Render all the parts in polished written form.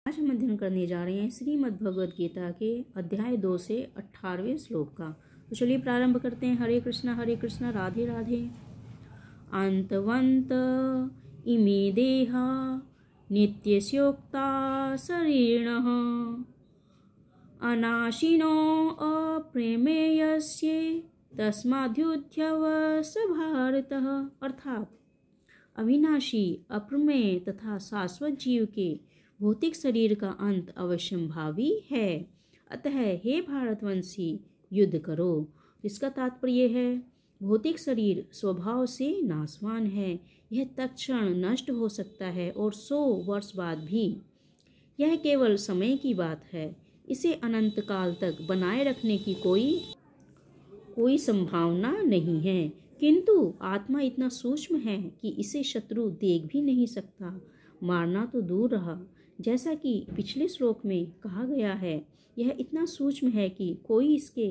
आज हम अध्ययन करने जा रहे हैं श्रीमद् भगवद गीता के अध्याय 2 से 18वें श्लोक का। तो चलिए प्रारंभ करते हैं। हरे कृष्णा राधे राधे। अंतवंत इमे देहा नित्यस्योक्ता शरीरिणः अनाशिनो अप्रमेयस्य तस्माद्युध्यवस भारतः। अर्थात अविनाशी, अप्रमेय तथा शाश्वत जीव के भौतिक शरीर का अंत अवश्यंभावी है। अतः हे भारतवंशी, युद्ध करो। इसका तात्पर्य है भौतिक शरीर स्वभाव से नाशवान है। यह तत्क्षण नष्ट हो सकता है और 100 वर्ष बाद भी। यह केवल समय की बात है। इसे अनंत काल तक बनाए रखने की कोई संभावना नहीं है। किंतु आत्मा इतना सूक्ष्म है कि इसे शत्रु देख भी नहीं सकता, मारना तो दूर रहा। जैसा कि पिछले श्लोक में कहा गया है, यह इतना सूक्ष्म है कि कोई इसके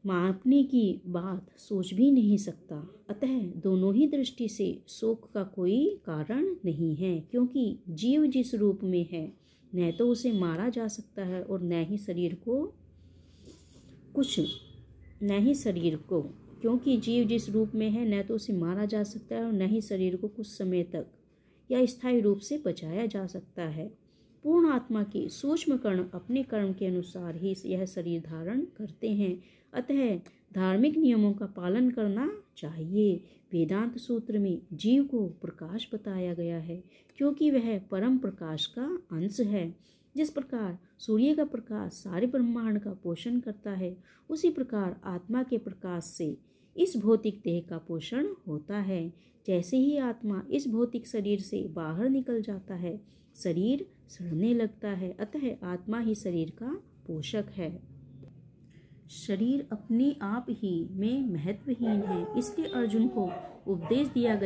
मापने की बात सोच भी नहीं सकता। अतः दोनों ही दृष्टि से शोक का कोई कारण नहीं है, क्योंकि जीव जिस रूप में है न तो उसे मारा जा सकता है और न ही शरीर को क्योंकि जीव जिस रूप में है न तो उसे मारा जा सकता है और न ही शरीर को कुछ समय तक या स्थायी रूप से बचाया जा सकता है। पूर्ण आत्मा के सूक्ष्म कण अपने कर्म के अनुसार ही यह शरीर धारण करते हैं। अतः धार्मिक नियमों का पालन करना चाहिए। वेदांत सूत्र में जीव को प्रकाश बताया गया है, क्योंकि वह परम प्रकाश का अंश है। जिस प्रकार सूर्य का प्रकाश सारे ब्रह्मांड का पोषण करता है, उसी प्रकार आत्मा के प्रकाश से इस भौतिक देह का पोषण होता है। जैसे ही आत्मा इस भौतिक शरीर से बाहर निकल जाता है, शरीर सड़ने लगता है। अतः आत्मा ही शरीर का पोषक है। शरीर अपने आप ही में महत्वहीन है। इसलिए अर्जुन को उपदेश दिया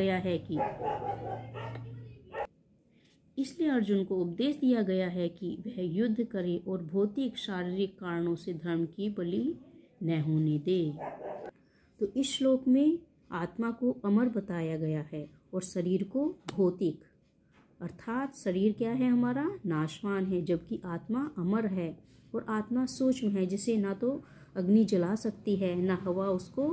गया है कि वह युद्ध करे और भौतिक शारीरिक कारणों से धर्म की बलि न होने दे। तो इस श्लोक में आत्मा को अमर बताया गया है और शरीर को भौतिक। अर्थात शरीर क्या है हमारा? नाशवान है, जबकि आत्मा अमर है और आत्मा सूक्ष्म है, जिसे ना तो अग्नि जला सकती है, ना हवा उसको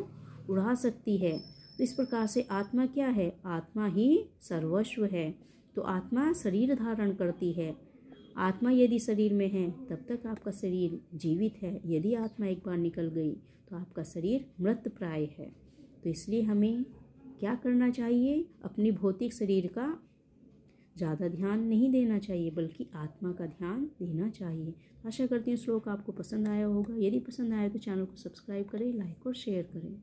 उड़ा सकती है। तो इस प्रकार से आत्मा क्या है? आत्मा ही सर्वस्व है। तो आत्मा शरीर धारण करती है। आत्मा यदि शरीर में है तब तक आपका शरीर जीवित है। यदि आत्मा एक बार निकल गई तो आपका शरीर मृत प्राय है। तो इसलिए हमें क्या करना चाहिए? अपनी भौतिक शरीर का ज़्यादा ध्यान नहीं देना चाहिए, बल्कि आत्मा का ध्यान देना चाहिए। आशा करती हूँ श्लोक आपको पसंद आया होगा। यदि पसंद आया तो चैनल को सब्सक्राइब करें, लाइक और शेयर करें।